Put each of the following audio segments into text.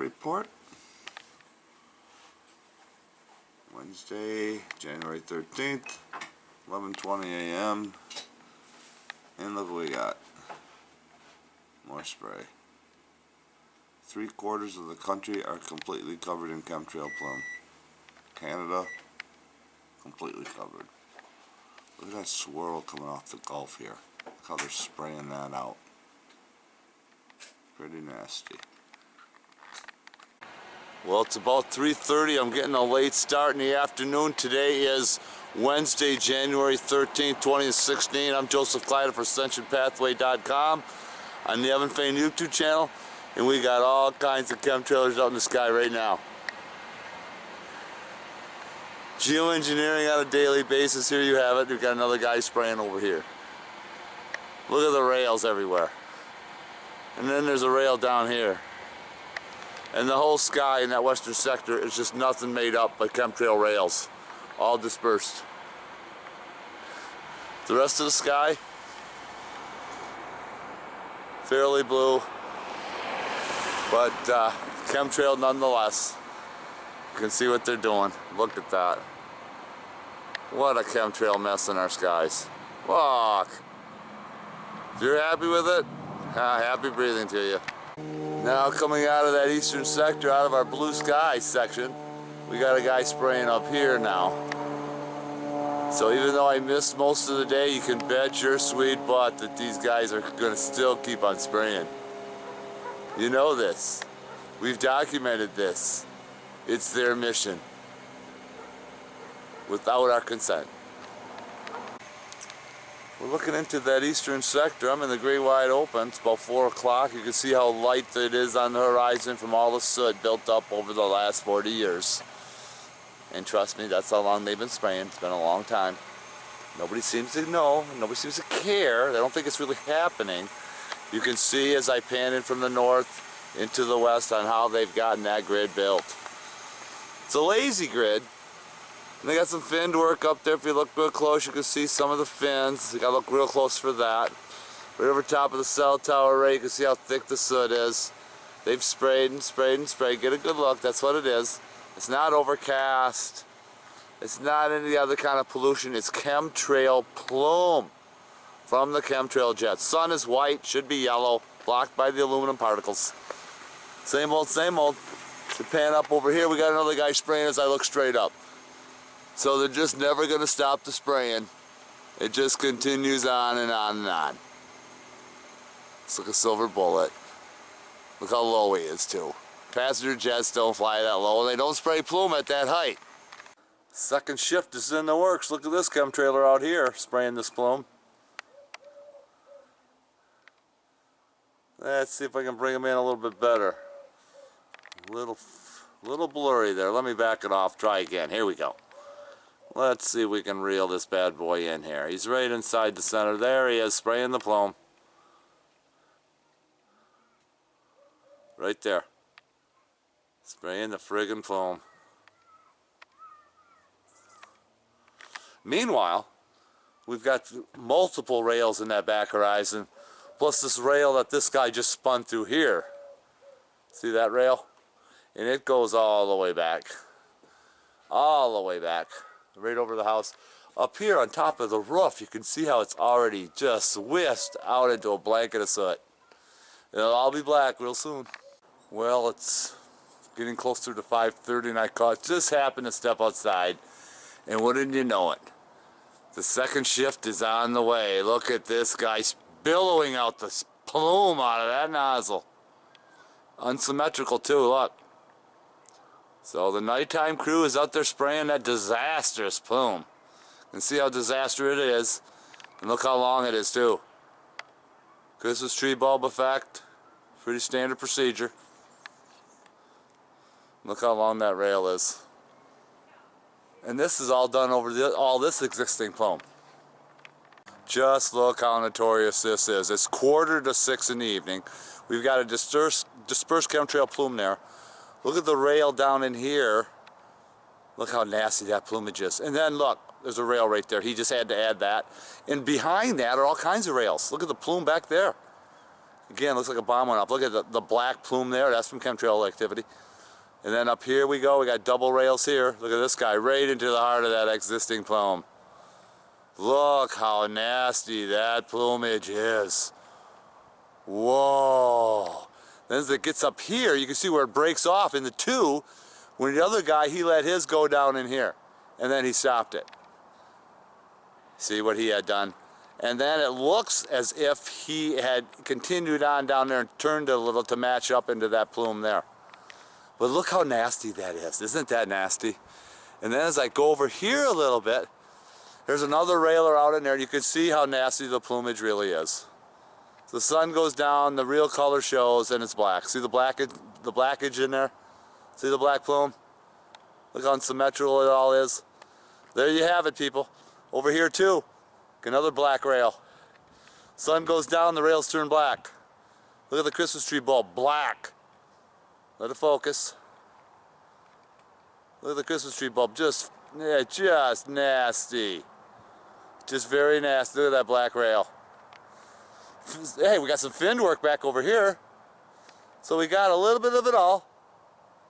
report. Wednesday, January 13th, 11:20 a.m. And look what we got. More spray. 3/4 of the country are completely covered in chemtrail plume. Canada, completely covered. Look at that swirl coming off the Gulf here. Look how they're spraying that out. Pretty nasty. Well, it's about 3:30. I'm getting a late start in the afternoon. Today is Wednesday, January 13th, 2016. I'm Joseph Clyde for AscensionPathway.com on the Evan Fain YouTube channel, and we got all kinds of chemtrailers out in the sky right now. Geoengineering on a daily basis. Here you have it. We've got another guy spraying over here. Look at the rails everywhere. And then there's a rail down here. And the whole sky in that western sector is just nothing made up but chemtrail rails, all dispersed. The rest of the sky, fairly blue, but chemtrail nonetheless. You can see what they're doing. Look at that. What a chemtrail mess in our skies. Look. If you're happy with it, happy breathing to you. Now coming out of that eastern sector, out of our blue sky section, we got a guy spraying up here now. So even though I missed most of the day, you can bet your sweet butt that these guys are going to still keep on spraying. You know this. We've documented this. It's their mission. Without our consent. We're looking into that eastern sector. I'm in the great wide open. It's about 4 o'clock. You can see how light it is on the horizon from all the soot built up over the last 40 years. And trust me, that's how long they've been spraying. It's been a long time. Nobody seems to know. Nobody seems to care. They don't think it's really happening. You can see as I pan in from the north into the west on how they've gotten that grid built. It's a lazy grid. And they got some finned work up there. If you look real close, you can see some of the fins. You gotta look real close for that. Right over top of the cell tower array, you can see how thick the soot is. They've sprayed and sprayed and sprayed. Get a good look. That's what it is. It's not overcast. It's not any other kind of pollution. It's chemtrail plume from the chemtrail jets. Sun is white, should be yellow, blocked by the aluminum particles. Same old, same old. To pan up over here, we got another guy spraying as I look straight up. So they're just never going to stop the spraying. It just continues on and on and on. It's like a silver bullet. Look how low he is too. Passenger jets don't fly that low, and they don't spray plume at that height. Second shift is in the works. Look at this chemtrailer out here spraying this plume. Let's see if I can bring him in a little bit better. Little blurry there. Let me back it off. Try again. Here we go. Let's see if we can reel this bad boy in here. He's right inside the center. There he is, spraying the plume. Right there. Spraying the friggin' plume. Meanwhile, we've got multiple rails in that back horizon, plus this rail that this guy just spun through here. See that rail? And it goes all the way back. All the way back. Right over the house. Up here on top of the roof, you can see how it's already just whisked out into a blanket of soot. It'll all be black real soon. Well, it's getting closer to 5:30 and I just happened to step outside, and wouldn't you know it, the second shift is on the way. Look at this guy billowing out the plume out of that nozzle. Unsymmetrical too, look. So the nighttime crew is out there spraying that disastrous plume. You can see how disastrous it is. And look how long it is too. Christmas tree bulb effect. Pretty standard procedure. Look how long that rail is. And this is all done over all this existing plume. Just look how notorious this is. It's 5:45 in the evening. We've got a dispersed chemtrail plume there. Look at the rail down in here. Look how nasty that plumage is. And then look, there's a rail right there. He just had to add that. And behind that are all kinds of rails. Look at the plume back there. Again, looks like a bomb went off. Look at the black plume there. That's from chemtrail activity. And then up here we go. We got double rails here. Look at this guy right into the heart of that existing plume. Look how nasty that plumage is. Whoa. Then as it gets up here, you can see where it breaks off into two. When the other guy, he let his go down in here. And then he stopped it. See what he had done? And then it looks as if he had continued on down there and turned a little to match up into that plume there. But look how nasty that is. Isn't that nasty? And then as I go over here a little bit, there's another railer out in there. You can see how nasty the plumage really is. The sun goes down, the real color shows, and it's black. See the blackage in there? See the black plume? Look how unsymmetrical it all is. There you have it, people. Over here too, another black rail. Sun goes down, the rails turn black. Look at the Christmas tree bulb, black. Let it focus. Look at the Christmas tree bulb, just nasty. Just very nasty. Look at that black rail. Hey, we got some fin work back over here. So we got a little bit of it all.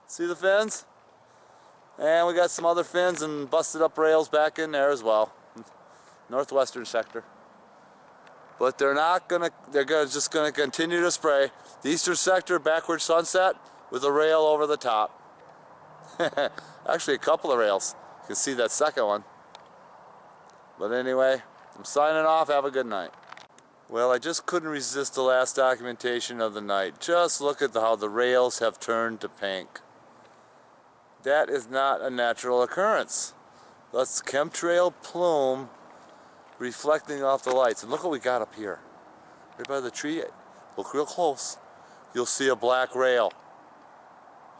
See the fins? And we got some other fins and busted up rails back in there as well. Northwestern sector. But they're just gonna continue to spray. The eastern sector, backward sunset with a rail over the top. Actually a couple of rails. You can see that second one. But anyway, I'm signing off. Have a good night. Well, I just couldn't resist the last documentation of the night. Just look at how the rails have turned to pink. That is not a natural occurrence. That's chemtrail plume reflecting off the lights. And look what we got up here. Right by the tree. Look real close. You'll see a black rail.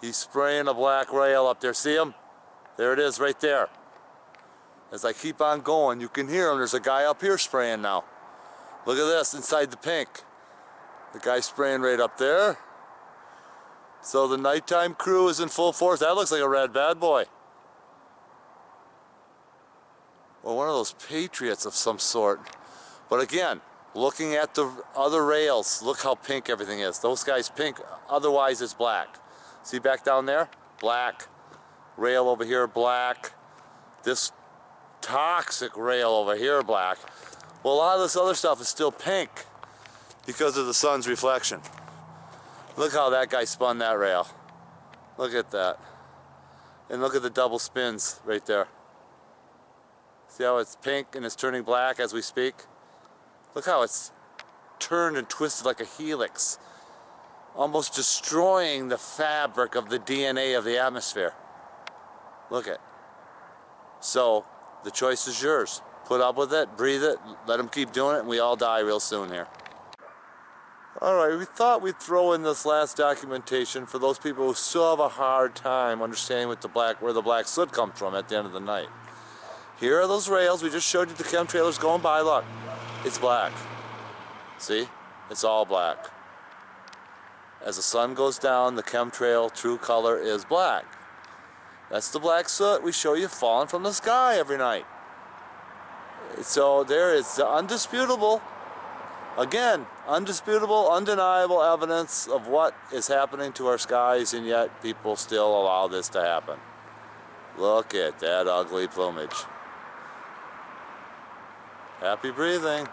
He's spraying a black rail up there. See him? There it is right there. As I keep on going, you can hear him. There's a guy up here spraying now. Look at this inside the pink. The guy spraying right up there. So the nighttime crew is in full force. That looks like a red bad boy. Or one of those patriots of some sort. But again, looking at the other rails, look how pink everything is. Those guys pink, otherwise it's black. See back down there? Black. Rail over here, black. This toxic rail over here, black. Well, a lot of this other stuff is still pink because of the sun's reflection. Look how that guy spun that rail. Look at that. And look at the double spins right there. See how it's pink and it's turning black as we speak? Look how it's turned and twisted like a helix, almost destroying the fabric of the DNA of the atmosphere. Look at. So the choice is yours. Put up with it, breathe it, let them keep doing it, and we all die real soon here. Alright, we thought we'd throw in this last documentation for those people who still have a hard time understanding where the black soot comes from at the end of the night. Here are those rails. We just showed you the chemtrailers going by. Look, it's black. See? It's all black. As the sun goes down, the chemtrail true color is black. That's the black soot we show you falling from the sky every night. So there is undisputable, again, undisputable, undeniable evidence of what is happening to our skies, and yet people still allow this to happen. Look at that ugly plumage. Happy breathing.